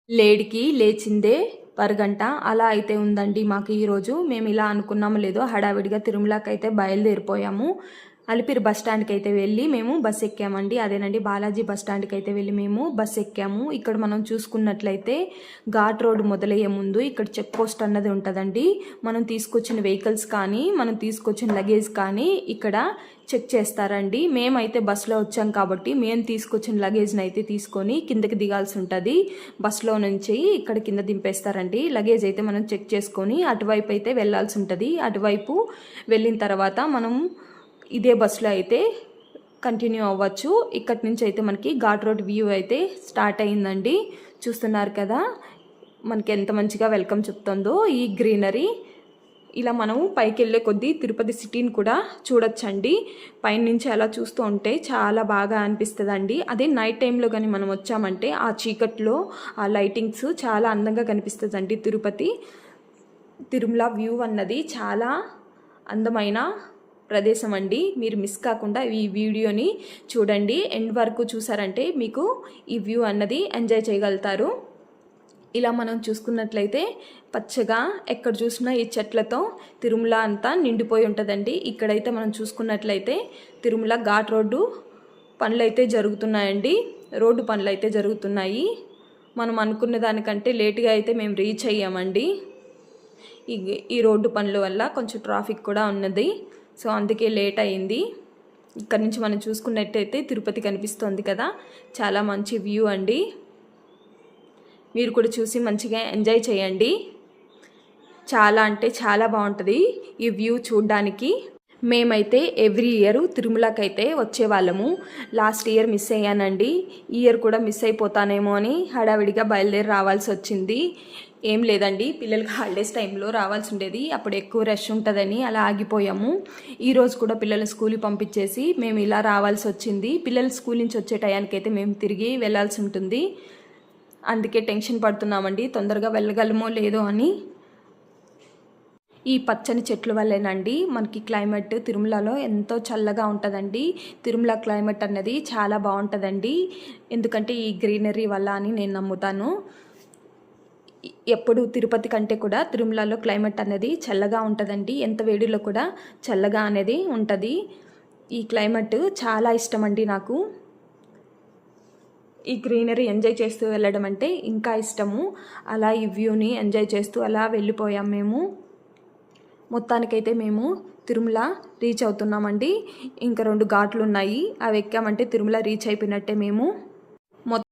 లేడికి లేచిందే పరగంట అలా అయితే ఉందండి మాకు ఈరోజు. మేము ఇలా అనుకున్నామో లేదో హడావిడిగా తిరుమలకి అయితే బయలుదేరిపోయాము. అలిపిరి బస్ స్టాండ్కి అయితే వెళ్ళి మేము బస్ ఎక్కామండి. అదేనండి బాలాజీ బస్ స్టాండ్కి అయితే వెళ్ళి మేము బస్ ఎక్కాము. ఇక్కడ మనం చూసుకున్నట్లయితే ఘాట్ రోడ్ మొదలయ్యే ముందు ఇక్కడ చెక్ పోస్ట్ అన్నది ఉంటుందండి. మనం తీసుకొచ్చిన వెహికల్స్ కానీ మనం తీసుకొచ్చిన లగేజ్ కానీ ఇక్కడ చెక్ చేస్తారండి. మేమైతే బస్సులో వచ్చాం కాబట్టి మేము తీసుకొచ్చిన లగేజ్ని అయితే తీసుకొని కిందకి దిగాల్సి ఉంటుంది. బస్సులో నుంచి ఇక్కడ కింద దింపేస్తారండి. లగేజ్ అయితే మనం చెక్ చేసుకొని అటువైపు అయితే వెళ్ళాల్సి ఉంటుంది. అటువైపు వెళ్ళిన తర్వాత మనం ఇదే బస్సులో అయితే కంటిన్యూ అవ్వచ్చు. ఇక్కడి నుంచి అయితే మనకి ఘాట్ రోడ్ వ్యూ అయితే స్టార్ట్ అయిందండి. చూస్తున్నారు కదా మనకి ఎంత మంచిగా వెల్కమ్ చెప్తుందో ఈ గ్రీనరీ. ఇలా మనం పైకి వెళ్ళే కొద్దీ తిరుపతి సిటీని కూడా చూడొచ్చండి. పైనుంచి అలా చూస్తూ ఉంటే చాలా బాగా అనిపిస్తుందండి. అదే నైట్ టైంలో కానీ మనం వచ్చామంటే ఆ చీకట్లో ఆ లైటింగ్స్ చాలా అందంగా కనిపిస్తుందండి. తిరుమల వ్యూ అన్నది చాలా అందమైన ప్రదేశం అండి. మీరు మిస్ కాకుండా ఈ వీడియోని చూడండి. ఎండ్ వరకు చూసారంటే మీకు ఈ వ్యూ అన్నది ఎంజాయ్ చేయగలుగుతారు. ఇలా మనం చూసుకున్నట్లయితే పచ్చగా ఎక్కడ చూసినా ఈ చెట్లతో తిరుమల అంతా నిండిపోయి ఉంటుందండి. ఇక్కడైతే మనం చూసుకున్నట్లయితే తిరుమల ఘాట్ రోడ్డు పనులు అయితే జరుగుతున్నాయండి. రోడ్డు పనులు అయితే జరుగుతున్నాయి. మనం అనుకున్న దానికంటే లేటుగా అయితే మేము రీచ్ అయ్యామండి. ఈ రోడ్డు పనుల వల్ల కొంచెం ట్రాఫిక్ కూడా ఉన్నది. సో అందుకే లేట్ అయింది. ఇక్కడ నుంచి మనం చూసుకున్నట్టయితే తిరుపతి కనిపిస్తుంది కదా, చాలా మంచి వ్యూ అండి. మీరు కూడా చూసి మంచిగా ఎంజాయ్ చేయండి. చాలా అంటే చాలా బాగుంటుంది ఈ వ్యూ చూడడానికి. మేమైతే ఎవ్రీ ఇయర్ తిరుమలకి అయితే వచ్చేవాళ్ళము. లాస్ట్ ఇయర్ మిస్ అయ్యానండి. ఈ ఇయర్ కూడా మిస్ అయిపోతానేమో అని హడావిడిగా బయలుదేరి రావాల్సి వచ్చింది. ఏం లేదండి, పిల్లలకి హాలిడేస్ టైంలో రావాల్సి ఉండేది. అప్పుడు ఎక్కువ రష్ ఉంటుందని అలా ఆగిపోయాము. ఈరోజు కూడా పిల్లలు స్కూల్కి పంపించేసి మేము ఇలా రావాల్సి వచ్చింది. పిల్లలు స్కూల్ నుంచి వచ్చే టయానికైతే మేము తిరిగి వెళ్ళాల్సి ఉంటుంది. అందుకే టెన్షన్ పడుతున్నామండి, తొందరగా వెళ్ళగలమో లేదో అని. ఈ పచ్చని చెట్ల వల్లేనండి మనకి క్లైమేట్ తిరుమలలో ఎంతో చల్లగా ఉంటుందండి. తిరుమల క్లైమేట్ అన్నది చాలా బాగుంటుందండి. ఎందుకంటే ఈ గ్రీనరీ వల్ల అని నేను నమ్ముతాను. ఎప్పుడు తిరుపతి కంటే కూడా తిరుమలలో క్లైమేట్ అనేది చల్లగా ఉంటుందండి. ఎంత వేడిలో కూడా చల్లగా అనేది ఉంటుంది. ఈ క్లైమేట్ చాలా ఇష్టం అండి నాకు. ఈ గ్రీనరీ ఎంజాయ్ చేస్తూ వెళ్ళడం అంటే ఇంకా ఇష్టము. అలా ఈ వ్యూని ఎంజాయ్ చేస్తూ అలా వెళ్ళిపోయాం మేము. మొత్తానికైతే మేము తిరుమల రీచ్ అవుతున్నామండి. ఇంకా 2 ఘాట్లు ఉన్నాయి, అవి ఎక్కామంటే తిరుమల రీచ్ అయిపోయినట్టే మేము.